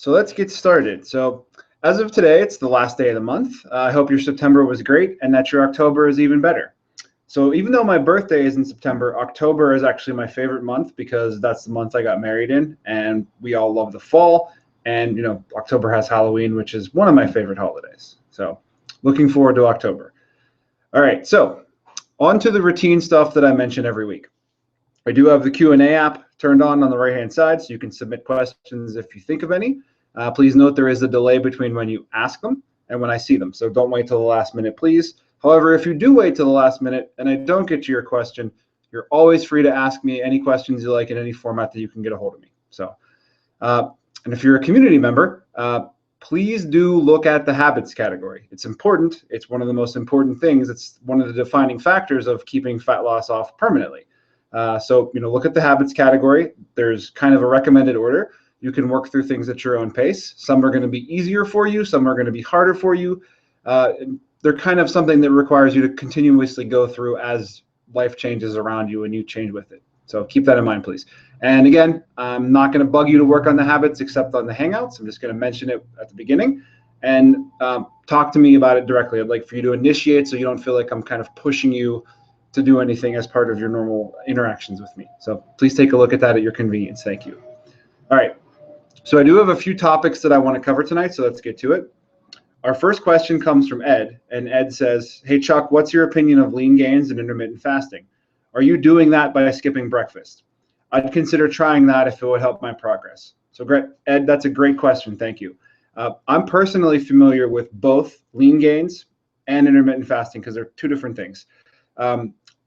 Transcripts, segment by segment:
So let's get started. So as of today, it's the last day of the month. I hope your September was great and that your October is even better. So even though my birthday is in September, October is actually my favorite month because that's the month I got married in, and we all love the fall. And October has Halloween, which is one of my favorite holidays. So looking forward to October. All right, so on to the routine stuff that I mention every week. I do have the Q&A app turned on the right-hand side, so you can submit questions if you think of any. Please note there is a delay between when you ask them and when I see them, so don't wait till the last minute, please. However, if you do wait till the last minute and I don't get to your question, you're always free to ask me any questions you like in any format that you can get a hold of me. So, and if you're a community member, please do look at the habits category. It's important. It's one of the most important things. It's one of the defining factors of keeping fat loss off permanently. So look at the habits category. There's kind of a recommended order. You can work through things at your own pace. Some are going to be easier for you. Some are going to be harder for you. They're kind of something that requires you to continuously go through as life changes around you and you change with it. So keep that in mind, please. And again, I'm not going to bug you to work on the habits except on the Hangouts. I'm just going to mention it at the beginning and talk to me about it directly. I'd like for you to initiate so you don't feel like I'm kind of pushing you to do anything as part of your normal interactions with me. So please take a look at that at your convenience. Thank you. All right. So I do have a few topics that I want to cover tonight, so let's get to it. Our first question comes from Ed, and Ed says, hey, Chuck, what's your opinion of lean gains and intermittent fasting? Are you doing that by skipping breakfast? I'd consider trying that if it would help my progress. So great, Ed, that's a great question. Thank you. I'm personally familiar with both lean gains and intermittent fasting because they're two different things.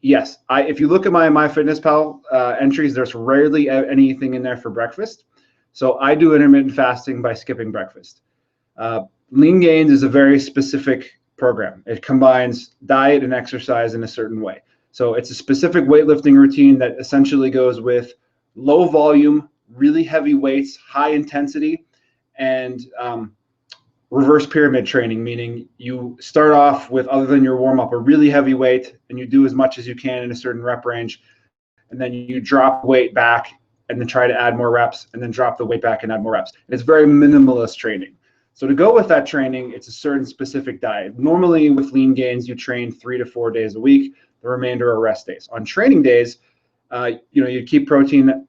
Yes, if you look at my MyFitnessPal entries, there's rarely anything in there for breakfast. So I do intermittent fasting by skipping breakfast. Lean Gains is a very specific program. It combines diet and exercise in a certain way. So it's a specific weightlifting routine that essentially goes with low volume, really heavy weights, high intensity, and reverse pyramid training, meaning you start off with, other than your warm-up, a really heavy weight, and you do as much as you can in a certain rep range, and then you drop weight back and then try to add more reps, and then drop the weight back and add more reps. It's very minimalist training. So to go with that training, it's a certain specific diet. Normally with Lean Gains, you train 3 to 4 days a week. The remainder are rest days. On training days, you keep protein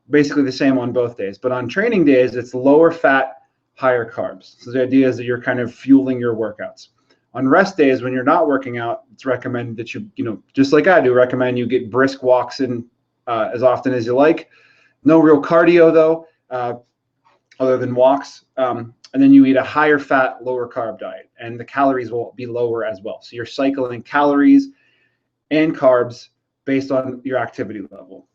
basically the same on both days. But on training days, it's lower fat, higher carbs. So the idea is that you're kind of fueling your workouts. On rest days, when you're not working out, it's recommended that you just like I do, recommend you get brisk walks in as often as you like. No real cardio though, other than walks. And then you eat a higher fat, lower carb diet, and the calories will be lower as well. So you're cycling calories and carbs based on your activity level.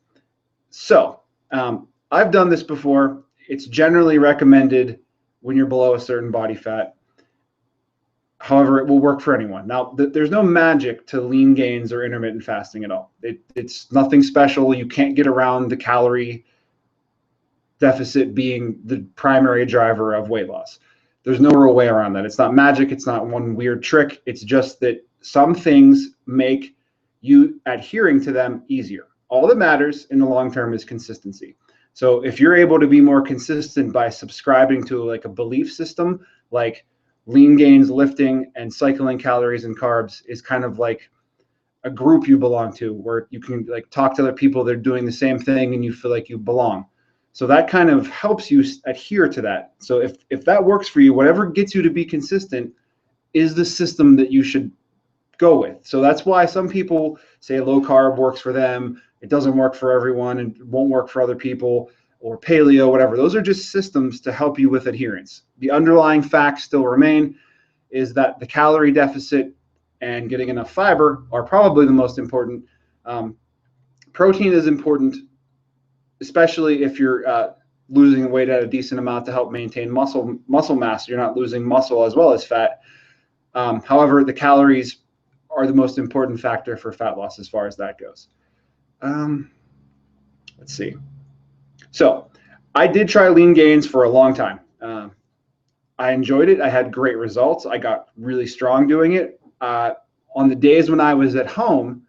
So I've done this before. It's generally recommended when you're below a certain body fat. However, it will work for anyone. Now, there's no magic to lean gains or intermittent fasting at all. It's nothing special. You can't get around the calorie deficit being the primary driver of weight loss. There's no real way around that. It's not magic. It's not one weird trick. It's just that some things make you adhering to them easier. All that matters in the long term is consistency. So if you're able to be more consistent by subscribing to like a belief system, like Lean Gains lifting and cycling calories and carbs is kind of like a group you belong to, where you can like talk to other people that are doing the same thing and you feel like you belong. So that kind of helps you adhere to that. So if that works for you, whatever gets you to be consistent is the system that you should go with. So that's why some people say low carb works for them. It doesn't work for everyone and won't work for other people, or paleo, whatever. Those are just systems to help you with adherence. The underlying facts still remain is that the calorie deficit and getting enough fiber are probably the most important. Protein is important, especially if you're losing weight at a decent amount to help maintain muscle mass. You're not losing muscle as well as fat. However, the calories are the most important factor for fat loss as far as that goes. Let's see. So I did try Lean Gains for a long time. I enjoyed it. I had great results. I got really strong doing it. On the days when I was at home,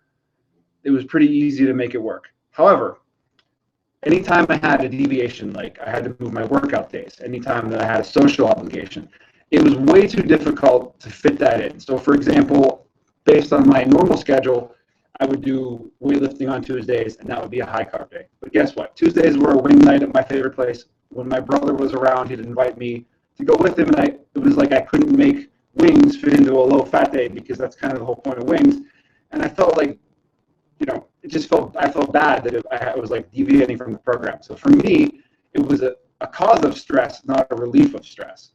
it was pretty easy to make it work. However, anytime I had a deviation, like I had to move my workout days, anytime that I had a social obligation, it was way too difficult to fit that in. So for example, based on my normal schedule, I would do weightlifting on Tuesdays, and that would be a high carb day. But guess what? Tuesdays were a wing night at my favorite place. When my brother was around, he'd invite me to go with him, and it was like I couldn't make wings fit into a low fat day, because that's kind of the whole point of wings. And I felt like, I felt bad that I was like deviating from the program. So for me, it was a cause of stress, not a relief of stress.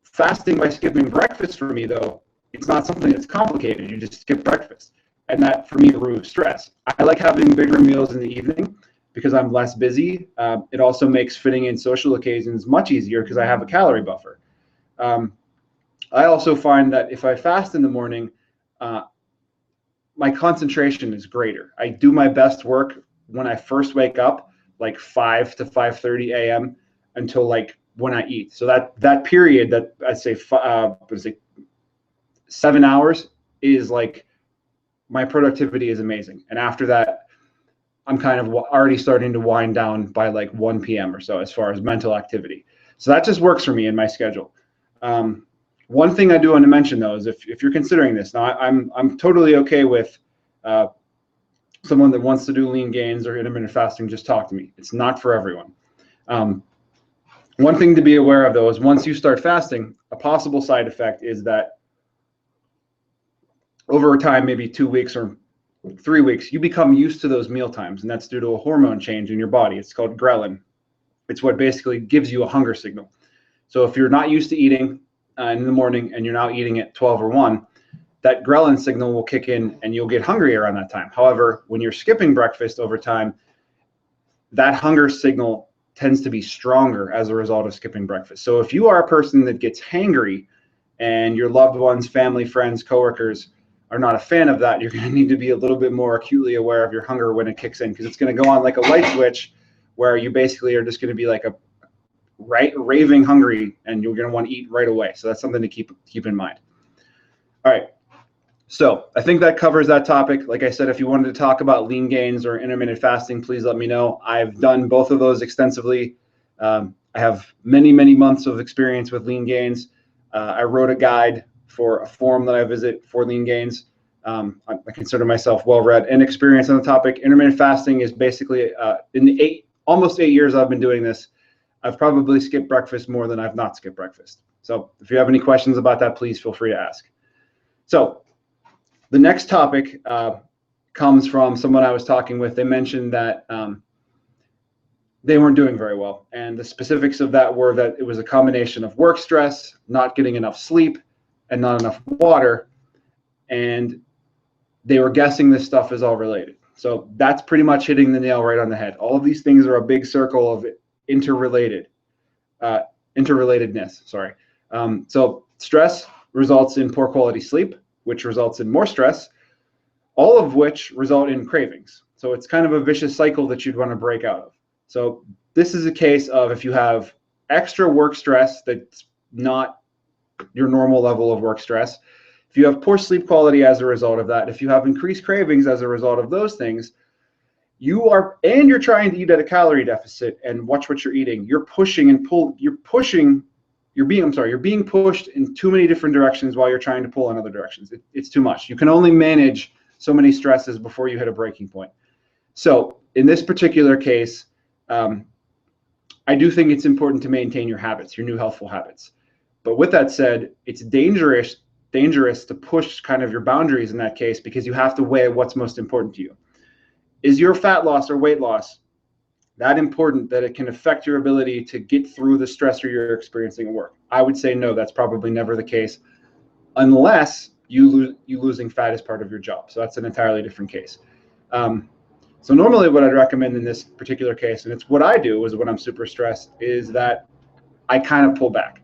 Fasting by skipping breakfast for me, though, it's not something that's complicated. You just skip breakfast. And that, for me, removes stress. I like having bigger meals in the evening because I'm less busy. It also makes fitting in social occasions much easier because I have a calorie buffer. I also find that if I fast in the morning, my concentration is greater. I do my best work when I first wake up, like 5 to 5:30 a.m. until like when I eat. So that period, that I'd say 7 hours, is like my productivity is amazing. And after that, I'm kind of already starting to wind down by like 1 p.m. or so as far as mental activity. So that just works for me in my schedule. One thing I do want to mention, though, is if you're considering this, now I'm totally okay with someone that wants to do lean gains or intermittent fasting, just talk to me. It's not for everyone. One thing to be aware of, though, is once you start fasting, a possible side effect is that over time, maybe 2 weeks or 3 weeks, you become used to those meal times, and that's due to a hormone change in your body. It's called ghrelin. It's what basically gives you a hunger signal. So if you're not used to eating in the morning and you're now eating at 12 or 1, that ghrelin signal will kick in and you'll get hungry around that time. However, when you're skipping breakfast over time, that hunger signal tends to be stronger as a result of skipping breakfast. So if you are a person that gets hangry and your loved ones, family, friends, coworkers are not a fan of that, you're going to need to be a little bit more acutely aware of your hunger when it kicks in, because it's going to go on like a light switch where you basically are just going to be like raving hungry, and you're going to want to eat right away. So that's something to keep in mind. All right. So I think that covers that topic. Like I said, if you wanted to talk about lean gains or intermittent fasting, please let me know. I've done both of those extensively. I have many, many months of experience with lean gains. I wrote a guide for a forum that I visit for lean gains. I consider myself well-read and experienced on the topic. Intermittent fasting is basically, in the almost 8 years I've been doing this, I've probably skipped breakfast more than I've not skipped breakfast. So if you have any questions about that, please feel free to ask. So the next topic comes from someone I was talking with. They mentioned that they weren't doing very well. And the specifics of that were that it was a combination of work stress, not getting enough sleep, and not enough water. And they were guessing this stuff is all related. So that's pretty much hitting the nail right on the head. All of these things are a big circle of interrelatedness. Sorry. So stress results in poor quality sleep, which results in more stress, all of which result in cravings. So it's kind of a vicious cycle that you'd want to break out of. So this is a case of if you have extra work stress that's not your normal level of work stress, if you have poor sleep quality as a result of that, if you have increased cravings as a result of those things, you're trying to eat at a calorie deficit and watch what you're eating. You're being pushed in too many different directions while you're trying to pull in other directions. It's too much. You can only manage so many stresses before you hit a breaking point. So in this particular case, I do think it's important to maintain your habits, your new healthful habits. But with that said, it's dangerous to push kind of your boundaries in that case, because you have to weigh what's most important to you. Is your fat loss or weight loss that important that it can affect your ability to get through the stressor you're experiencing at work? I would say no, that's probably never the case, unless you losing fat is part of your job. So that's an entirely different case. So normally what I'd recommend in this particular case, and it's what I do is when I'm super stressed, is that I kind of pull back.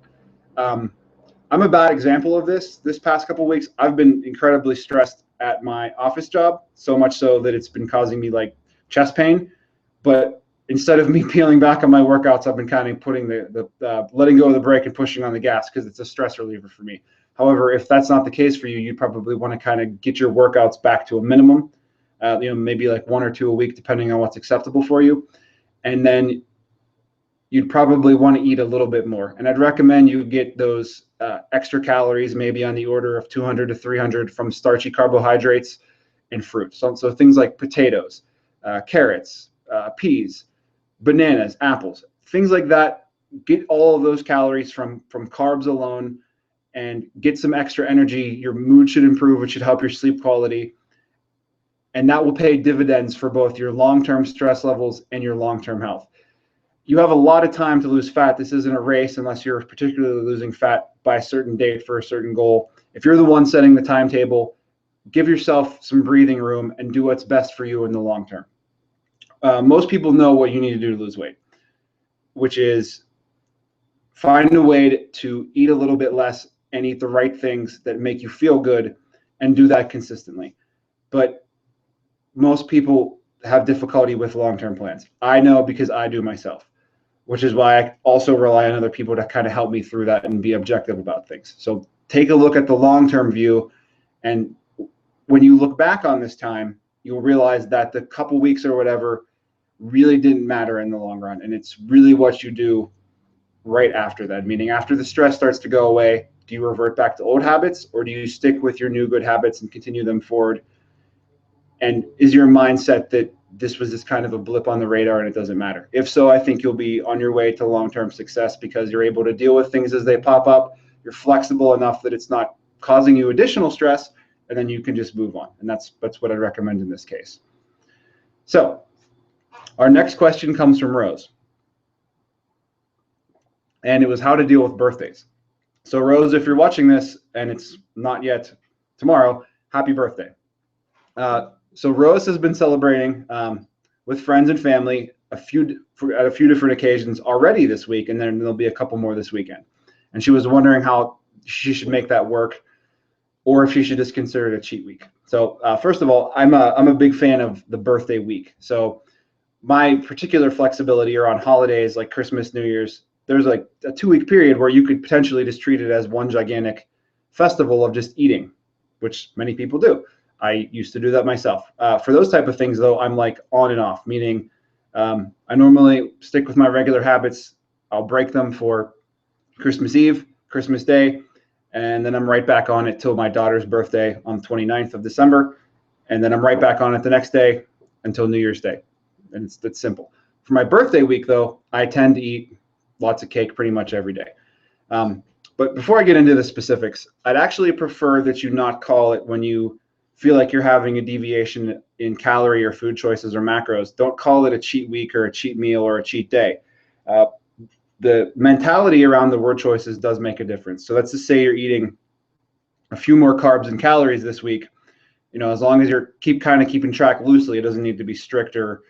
I'm a bad example of this. This past couple of weeks, I've been incredibly stressed at my office job, so much so that it's been causing me like chest pain. But instead of me peeling back on my workouts, I've been kind of putting letting go of the brake and pushing on the gas, because it's a stress reliever for me. However, if that's not the case for you, you'd probably want to kind of get your workouts back to a minimum. maybe like 1 or 2 a week, depending on what's acceptable for you. And then you'd probably want to eat a little bit more. And I'd recommend you get those extra calories, maybe on the order of 200 to 300 from starchy carbohydrates and fruit. So things like potatoes, carrots, peas, bananas, apples, things like that. Get all of those calories from carbs alone and get some extra energy. Your mood should improve, which should help your sleep quality. And that will pay dividends for both your long-term stress levels and your long-term health. You have a lot of time to lose fat. This isn't a race unless you're particularly losing fat by a certain date for a certain goal. If you're the one setting the timetable, give yourself some breathing room and do what's best for you in the long term. Most people know what you need to do to lose weight, which is find a way to eat a little bit less and eat the right things that make you feel good and do that consistently. But most people have difficulty with long-term plans. I know because I do myself, which is why I also rely on other people to kind of help me through that and be objective about things. So take a look at the long-term view, and when you look back on this time, you'll realize that the couple weeks or whatever really didn't matter in the long run. And it's really what you do right after that, meaning after the stress starts to go away, do you revert back to old habits, or do you stick with your new good habits and continue them forward? And is your mindset that this was just kind of a blip on the radar and it doesn't matter? If so, I think you'll be on your way to long-term success because you're able to deal with things as they pop up. You're flexible enough that it's not causing you additional stress, and then you can just move on. And that's what I'd recommend in this case. So our next question comes from Rose. And it was how to deal with birthdays. So Rose, if you're watching this and it's not yet tomorrow, happy birthday. So Rose has been celebrating with friends and family at a few different occasions already this week, and then there'll be a couple more this weekend. And she was wondering how she should make that work, or if she should just consider it a cheat week. So first of all, I'm a big fan of the birthday week. So my particular flexibility are on holidays like Christmas, New Year's. There's like a 2-week period where you could potentially just treat it as one gigantic festival of just eating, which many people do. I used to do that myself. For those type of things, though, I'm like on and off, meaning I normally stick with my regular habits. I'll break them for Christmas Eve, Christmas Day, and then I'm right back on it till my daughter's birthday on the 29th of December, and then I'm right back on it the next day until New Year's Day. And it's that simple. For my birthday week, though, I tend to eat lots of cake pretty much every day. But before I get into the specifics, I'd actually prefer that you not call it when you feel like you're having a deviation in calorie or food choices or macros. Don't call it a cheat week or a cheat meal or a cheat day. The mentality around the word choices does make a difference. So let's just say you're eating a few more carbs and calories this week. As long as you're keeping track loosely, it doesn't need to be strict or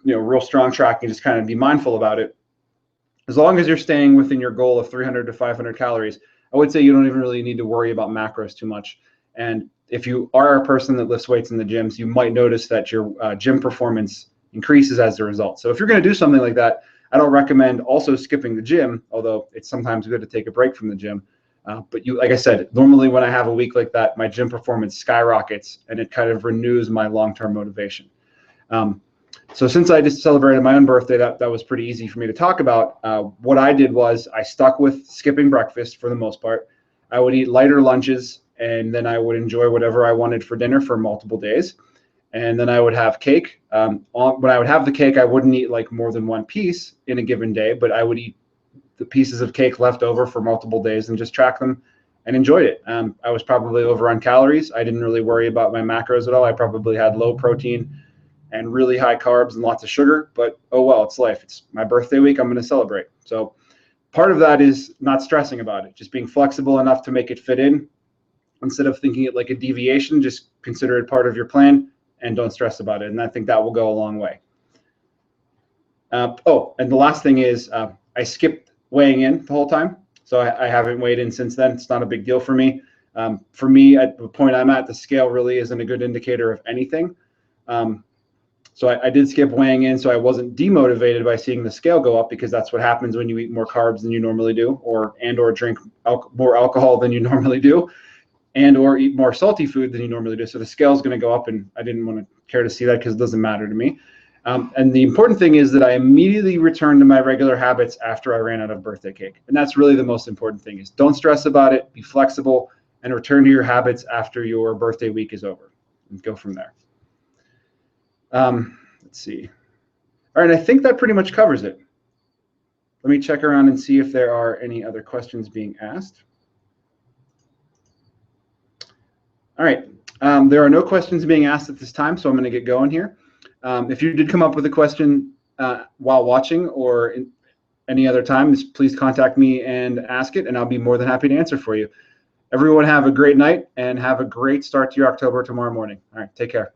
real strong tracking. Just kind of be mindful about it. As long as you're staying within your goal of 300 to 500 calories, I would say you don't even really need to worry about macros too much. And if you are a person that lifts weights in the gyms, you might notice that your gym performance increases as a result. So if you're going to do something like that, I don't recommend also skipping the gym, although it's sometimes good to take a break from the gym. But like I said, normally when I have a week like that, my gym performance skyrockets and it kind of renews my long-term motivation. So since I just celebrated my own birthday, that was pretty easy for me to talk about. What I did was I stuck with skipping breakfast for the most part. I would eat lighter lunches, and then I would enjoy whatever I wanted for dinner for multiple days. And then I would have cake. When I would have the cake, I wouldn't eat like more than one piece in a given day, but I would eat the pieces of cake left over for multiple days and just track them and enjoyed it. I was probably over on calories. I didn't really worry about my macros at all. I probably had low protein and really high carbs and lots of sugar, but oh well, it's life. It's my birthday week. I'm going to celebrate. So part of that is not stressing about it, just being flexible enough to make it fit in. Instead of thinking it like a deviation, just consider it part of your plan and don't stress about it. And I think that will go a long way. And the last thing is I skipped weighing in the whole time. So I haven't weighed in since then. It's not a big deal for me. For me, at the point I'm at, the scale really isn't a good indicator of anything. So I did skip weighing in, so I wasn't demotivated by seeing the scale go up, because that's what happens when you eat more carbs than you normally do, or drink more alcohol than you normally do, and or eat more salty food than you normally do. So the scale is going to go up, and I didn't want to care to see that because it doesn't matter to me. And the important thing is that I immediately returned to my regular habits after I ran out of birthday cake. And that's really the most important thing, is don't stress about it, be flexible, and return to your habits after your birthday week is over, and go from there. Let's see. All right, I think that pretty much covers it. Let me check around and see if there are any other questions being asked. All right, there are no questions being asked at this time, so I'm going to get going here. If you did come up with a question while watching or in any other time, please contact me and ask it, and I'll be more than happy to answer for you. Everyone have a great night and have a great start to your October tomorrow morning. All right, take care.